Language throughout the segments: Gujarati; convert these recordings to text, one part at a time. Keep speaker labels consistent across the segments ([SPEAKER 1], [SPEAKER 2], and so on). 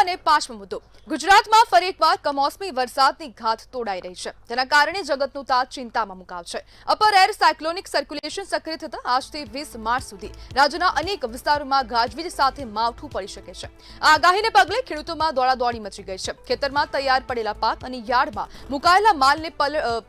[SPEAKER 1] અને પાંચમો મુદ્દો ગુજરાતમાં ફરી એકવાર કમોસમી વરસાદની ઘાત તોડાઈ રહી છે, તેના કારણે જગતનું તાત ચિંતામાં મુકાવ છે. અપર એર સાયક્લોનિક સર્ક્યુલેશન સક્રિય થતા આજથી 20 માર્ચ સુધી રાજ્યના અનેક વિસ્તારોમાં ગાજવીજ સાથે માવઠું પડી શકે છે. આ આગાહીને પગલે ખેડૂતોમાં દોડાદોડી મચી ગઈ છે. ખેતરમાં તૈયાર પડેલા પાક અને યાર્ડમાં મુકાયેલા માલને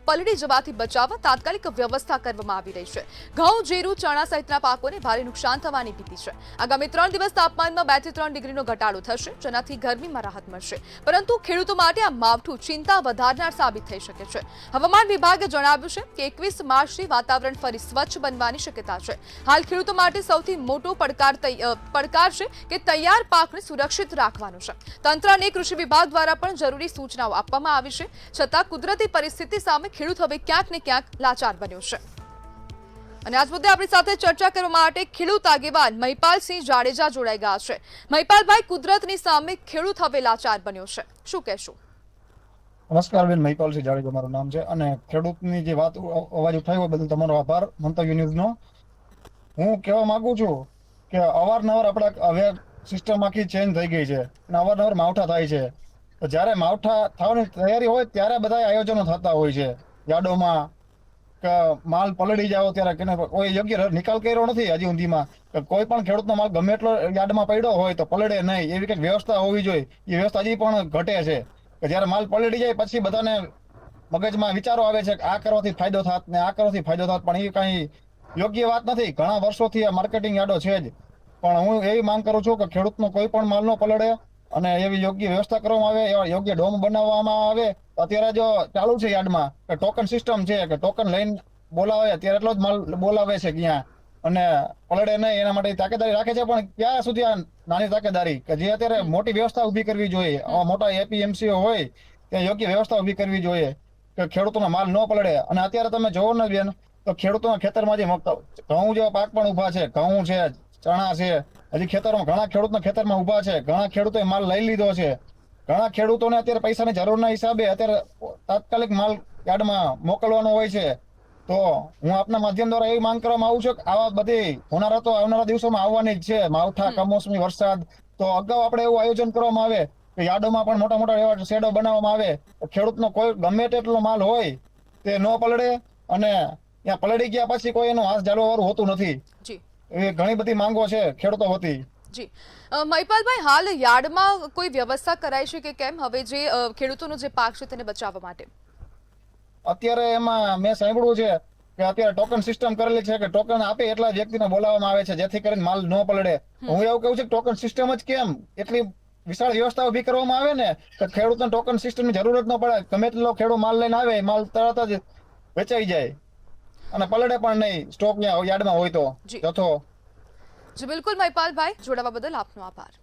[SPEAKER 1] પલળી જવાથી બચાવવા તાત્કાલિક વ્યવસ્થા કરવામાં આવી રહી છે. ઘઉં, જીરું, ચણા સહિતના પાકોને ભારે નુકસાન થવાની ભીતિ છે. આગામી 3 દિવસ તાપમાનમાં 2 થી 3 ડિગ્રીનો ઘટાડો થશે, જેનાથી ગરમીમાં રાહત મળશે. પરંતુ ખેડૂતો માટે આ માવઠું ચિંતા વધારનાર સાબિત થઈ શકે છે. હવામાન વિભાગે જણાવ્યું છે કે 21 માર્ચથી વાતાવરણ ફરી સ્વચ્છ બનવાની શક્યતા છે. હાલ ખેડૂતો માટે સૌથી મોટો પડકાર છે કે તૈયાર પાકને સુરક્ષિત રાખવાનો છે. તંત્ર અને કૃષિ વિભાગ દ્વારા પણ જરૂરી સૂચનાઓ આપવામાં આવી છે. છતાં કુદરતી પરિસ્થિતિ સામે ખેડૂત હવે ક્યાંક ને ક્યાંક લાચાર બન્યો છે. અને આજ મુદ્દે આપણી સાથે ચર્ચા કરવા માટે ખેડૂત આગેવાન મહિપાલસિંહ જાડેજા જોડાઈ ગયા છે. મહિપાલભાઈ, કુદરતની સામે ખેડૂત હવે લાચાર બન્યો છે, શું કહેશો?
[SPEAKER 2] નમસ્કાર બેન, મહિપાલસિંહ જાડેજા મારું નામ છે અને ખેડૂતની જે વાત અવાજ ઉઠાવ્યો બદલ તમારો આભાર મંતવ્ય ન્યૂઝનો. હું કહેવા માંગુ છું કે અવારનવાર આપણા હવે સિસ્ટમ આખી ચેન્જ થઈ ગઈ છે અને અવારનવાર માવઠા થાય છે. તો જ્યારે માવઠા થવાની તૈયારી હોય ત્યારે બધા આયોજનો થતા હોય છે યાર્ડોમાં કે માલ પલળી જાવ ત્યારે કોઈ યોગ્ય નિકાલ કર્યો નથી હજી સુધીમાં. કોઈ પણ ખેડૂતનો માલ ગમે એટલો યાર્ડમાં પડ્યો હોય તો પલળે નહીં, એવી કંઈક વ્યવસ્થા હોવી જોઈએ. એ વ્યવસ્થા હજી પણ ઘટે છે કે જ્યારે માલ પલળી જાય પછી બધાને મગજમાં વિચારો આવે છે કે આ કરવાથી ફાયદો થાત ને આ કરવાથી ફાયદો થાત, પણ એ કઈ યોગ્ય વાત નથી. ઘણા વર્ષોથી આ માર્કેટિંગ યાર્ડો છે જ, પણ હું એવી માંગ કરું છું કે ખેડૂતનો કોઈ પણ માલ ન પલળે અને એવી યોગ્ય વ્યવસ્થા કરવામાં આવે, એવા યોગ્ય ડોમ બનાવવામાં આવે. અત્યારે જો ચાલુ છે યાર્ડમાં કે ટોકન સિસ્ટમ છે કે ટોકન લઈને બોલાવે, અત્યારે એટલો જ માલ બોલાવે છે ત્યાં અને પલળે નહીં એના માટે તાકેદારી રાખે છે. પણ ક્યાં સુધી આ નાની તાકેદારી કે જે અત્યારે મોટી વ્યવસ્થા ઉભી કરવી જોઈએ, મોટા એપીએમસીઓ હોય ત્યાં યોગ્ય વ્યવસ્થા ઉભી કરવી જોઈએ કે ખેડૂતોનો માલ ન પલળે. અને અત્યારે તમે જોવો ને બેન તો ખેડૂતોના ખેતરમાં જે ઘઉં જેવા પાક પણ ઉભા છે, ઘઉં છે, ચણા છે, હજી ખેતરમાં ઘણા ખેડૂતના ખેતરમાં ઉભા છે. ઘણા ખેડૂતોએ માલ લઈ લીધો છે. ઘણા ખેડૂતોને અત્યારે પૈસાની જરૂરના હિસાબે અત્યારે તાત્કાલિક માલ યાર્ડમાં મોકલવાનો હોય છે. તો હું આપના માધ્યમ દ્વારા એવી માંગ કરવામાં આવું છું કે આવા બધી હોનારતો આવનારા દિવસોમાં આવવાની જ છે, માવઠા, કમોસમી વરસાદ. તો અગાઉ આપણે એવું આયોજન કરવામાં આવે કે યાર્ડોમાં પણ મોટા મોટા એવા શેડો બનાવવામાં આવે, ખેડૂતનો કોઈ ગમે તેટલો માલ હોય તે ન પલળે અને ત્યાં પલળી ગયા પછી કોઈ એનો હાથ ઝાલવા વાળું હોતું નથી. એવી ઘણી બધી માંગો છે ખેડૂતો વતી.
[SPEAKER 1] જી મહિપાલભાઈ, હાલ યાર્ડમાં કોઈ વ્યવસ્થા કરાઈ છે કે કેમ હવે જે ખેડૂતોનો જે પાક છે તેને બચાવવા માટે?
[SPEAKER 2] અત્યારે એમાં મેં સાંભળ્યું છે કે અત્યારે ટોકન સિસ્ટમ કરેલી છે કે ટોકન આપે એટલા વ્યક્તિને બોલાવવામાં આવે છે જેથી કરીને માલ ન પલળે. હું એવું કહું છું કે ટોકન સિસ્ટમ જ કેમ, એટલી વિશાળ વ્યવસ્થા ઉભી કરવામાં આવે ને કે ખેડૂતને ટોકન સિસ્ટમની જરૂર જ ન પડે. ગમે તેટલો ખેડૂત માલ લઈને આવે, માલ તરત જ વેચાઈ જાય અને પલળે પણ નહીં સ્ટોક યાર્ડમાં હોય તો જથ્થો.
[SPEAKER 1] જી બિલકુલ મહિપાલભાઈ, જોડાવા બદલ આપનો આભાર.